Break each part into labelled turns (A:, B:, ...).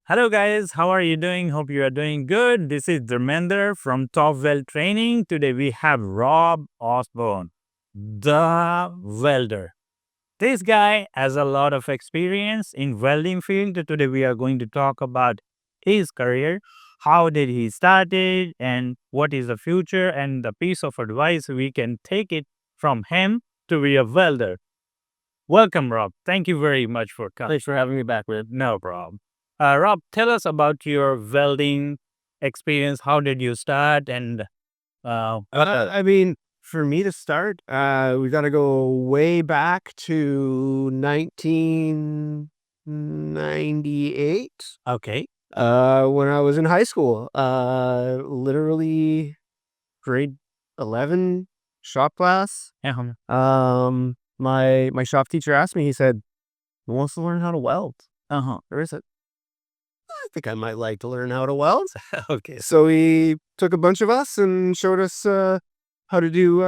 A: Hello guys, how are you doing? Hope you are doing good. This is Dharmender from Top Weld Training. Today we have Rob Osborne, the welder. This guy has a lot of experience in welding field. Today we are going to talk about his career, how did he started and what is the future and the piece of advice we can take it from him to be a welder. Welcome, Rob. Thank you very much for coming.
B: Thanks for having me back, man.
A: No problem. Rob, tell us about your welding experience. How did you start? And
B: I mean, for me to start, we got to go way back to 1998.
A: okay,
B: When I was in high school, literally grade 11 shop class.
A: uh-huh.
B: My shop teacher asked me. He said, "Who wants to learn how to weld?"
A: Uh-huh.
B: Or is it? I think I might like to learn how to weld.
A: Okay,
B: So he took a bunch of us and showed us how to do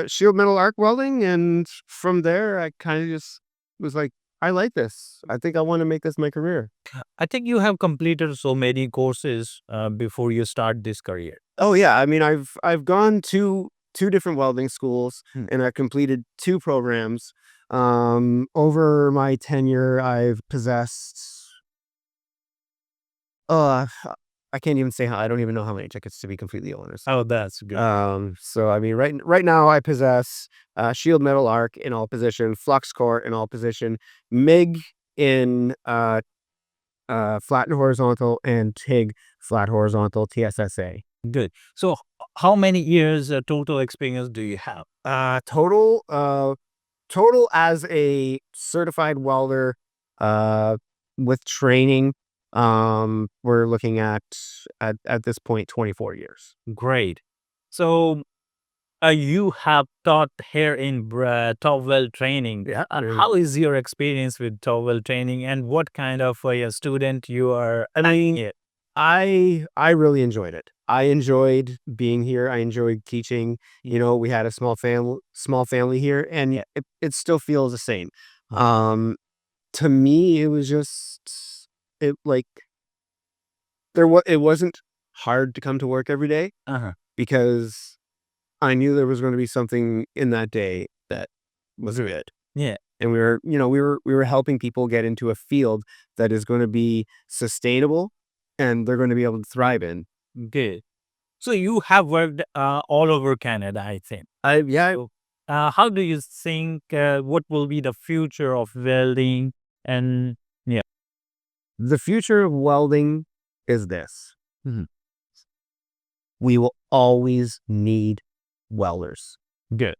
B: shield metal arc welding. And from there, I kind of just was like, I like this. I think I want to make this my career.
A: I think you have completed so many courses before you start this career.
B: Oh yeah, I mean, I've gone to two different welding schools
A: Hmm.
B: and I completed two programs. Over my tenure, I've possessed. Uh, I can't even say how. I don't even know how many tickets, to be completely honest.
A: Oh, that's good.
B: So I mean, right now I possess shield metal arc in all position, flux core in all position, MIG in flat and horizontal, and TIG flat horizontal TSSA.
A: Good. So, how many years total experience do you have?
B: Total as a certified welder, uh, with training, we're looking at this point 24 years.
A: Great. So, you have taught here in Top Weld Training.
B: Yeah.
A: How is your experience with Top Weld Training, and what kind of a student you are?
B: I mean,
A: Yeah.
B: I really enjoyed it. I enjoyed being here. I enjoyed teaching. You know, we had a small family here, and
A: Yeah.
B: it still feels the same. Um, to me, it was just it like it wasn't hard to come to work every day
A: Uh-huh.
B: because I knew there was going to be something in that day that was good.
A: Yeah.
B: And we were helping people get into a field that is going to be sustainable and they're going to be able to thrive in.
A: Good. So you have worked all over Canada, I think.
B: Yeah,
A: So, how do you think what will be the future of welding? And yeah,
B: the future of welding is this.
A: Mhm.
B: We will always need welders.
A: Good.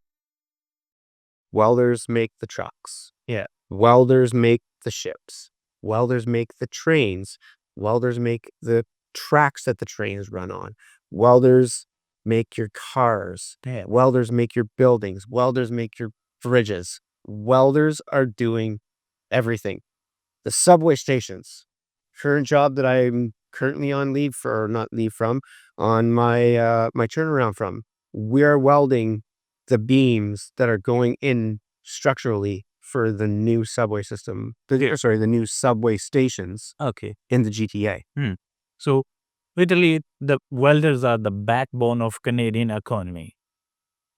B: Welders make the trucks.
A: Yeah.
B: Welders make the ships. Welders make the trains. Welders make the tracks that the trains run on. Welders make your cars.
A: Yeah.
B: Welders make your buildings. Welders make your bridges. Welders are doing everything. The subway stations, current job that I'm currently on leave for, or not leave from, on my turnaround from, we are welding the beams that are going in structurally for the new subway system. The new subway stations
A: Okay.
B: in the GTA.
A: So literally, the welders are the backbone of Canadian economy,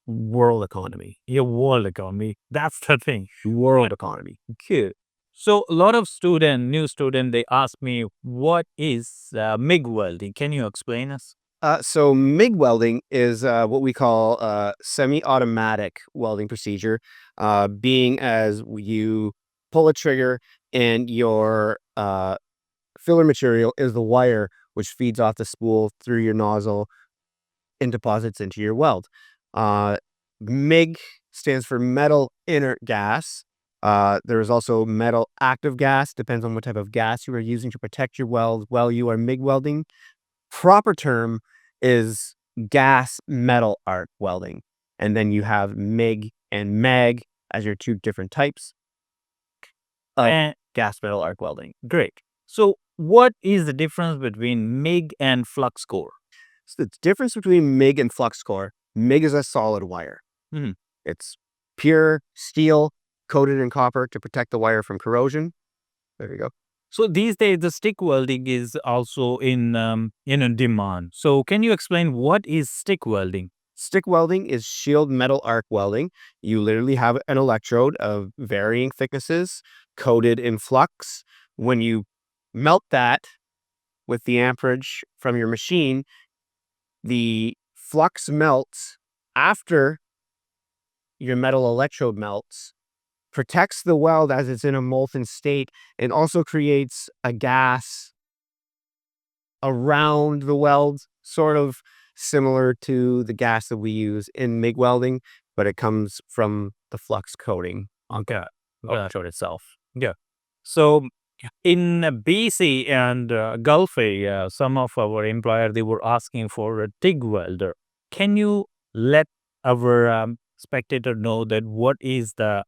B: World economy.
A: your world economy. That's the thing.
B: World economy.
A: Good. So a lot of new student, they ask me, what is MIG welding? Can you explain us?
B: So MIG welding is what we call semi-automatic welding procedure, being as you pull a trigger and your filler material is the wire which feeds off the spool through your nozzle and deposits into your weld. MIG stands for metal inert gas. There is also metal active gas, depends on what type of gas you are using to protect your weld while you are MIG welding. Proper term is gas metal arc welding. And then you have MIG and MEG as your two different types of
A: And
B: gas metal arc welding.
A: great. So what is the difference between MIG and flux core?
B: So the difference between MIG and flux core, MIG is a solid wire.
A: Mhm.
B: It's pure steel coated in copper to protect the wire from corrosion. There you go.
A: So these days, the stick welding is also in demand. So can you explain what is stick welding?
B: Stick welding is shield metal arc welding. You literally have an electrode of varying thicknesses coated in flux. When you melt that with the amperage from your machine, the flux melts after your metal electrode melts, protects the weld as it's in a molten state, and also creates a gas around the weld, sort of similar to the gas that we use in MIG welding, but it comes from the flux coating on the electrode itself.
A: Yeah. So in BC and Gulf area, some of our employer they were asking for a TIG welder. Can you let our spectator know that what is the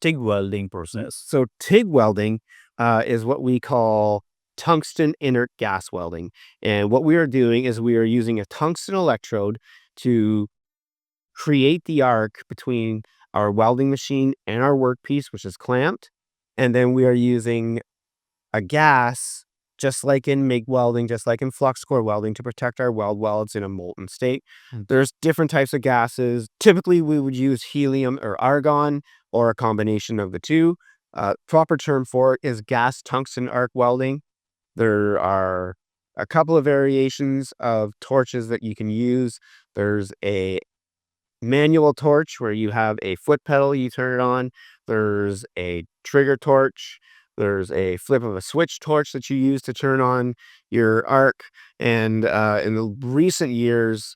A: TIG welding process?
B: So TIG welding is what we call tungsten inert gas welding. And what we are doing is we are using a tungsten electrode to create the arc between our welding machine and our workpiece, which is clamped. And then we are using a gas, just like in MIG welding, just like in flux core welding, to protect our welds in a molten state. There's different types of gases. Typically, we would use helium or argon or a combination of the two. Proper term for it is gas tungsten arc welding. There are a couple of variations of torches that you can use. There's a manual torch where you have a foot pedal, you turn it on. There's a trigger torch. There's a flip of a switch torch that you use to turn on your arc. And in the recent years,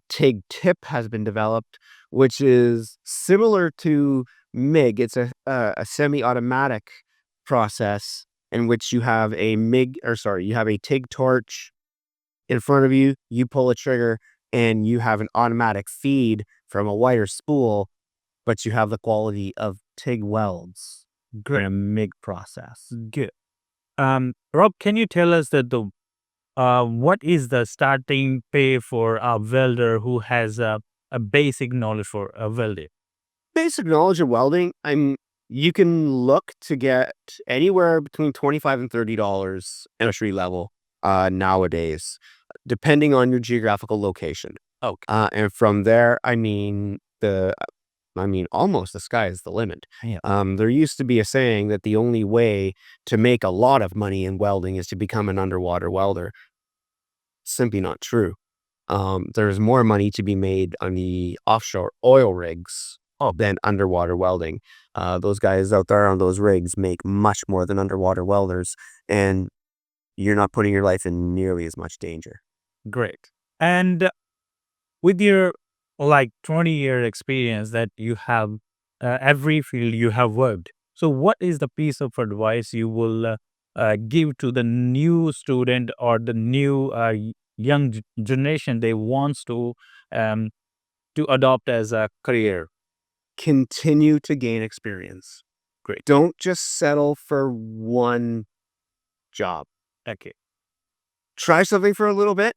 B: TIG tip has been developed, which is similar to MIG. It's a semi-automatic process in which you have a you have a TIG torch in front of you. You pull a trigger, and you have an automatic feed from a wire spool, but you have the quality of TIG welds in a MIG process.
A: Good. Rob, can you tell us that the what is the starting pay for a welder who has a basic knowledge for welding?
B: Basic knowledge of welding, you can look to get anywhere between $25 and $30 entry level nowadays, depending on your geographical location.
A: Okay.
B: And from there, almost the sky is the limit.
A: Yeah.
B: There used to be a saying that the only way to make a lot of money in welding is to become an underwater welder. Simply not true. There's more money to be made on the offshore oil rigs than underwater welding. Those guys out there on those rigs make much more than underwater welders, and you're not putting your life in nearly as much danger.
A: Great. And with your 20-year experience that you have, every field you have worked. So what is the piece of advice you will give to the new student or the new young generation they wants to adopt as a career?
B: Continue to gain experience.
A: Great.
B: Don't just settle for one job.
A: Okay.
B: Try something for a little bit,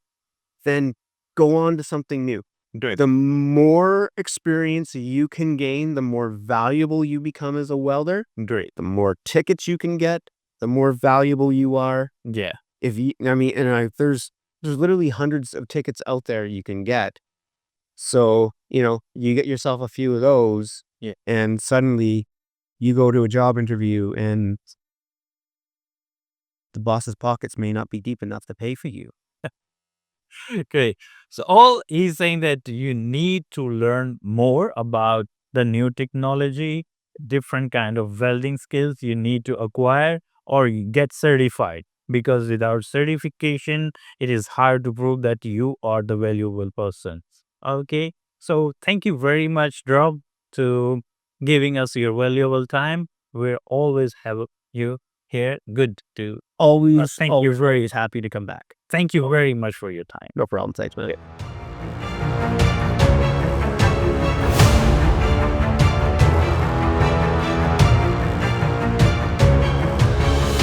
B: then go on to something new.
A: Great.
B: The more experience you can gain, the more valuable you become as a welder.
A: Great.
B: The more tickets you can get, the more valuable you are.
A: Yeah.
B: There's literally hundreds of tickets out there you can get. So, you get yourself a few of those, and suddenly you go to a job interview and the boss's pockets may not be deep enough to pay for you.
A: Okay. So all he's saying that you need to learn more about the new technology, different kind of welding skills you need to acquire or you get certified. Because without certification, it is hard to prove that you are the valuable person. Okay. So thank you very much, Rob, to giving us your valuable time. We're always have you here. Good to
B: Always,
A: thank you.
B: very happy to come back.
A: Thank you very much for your time.
B: No problem. Thanks, man.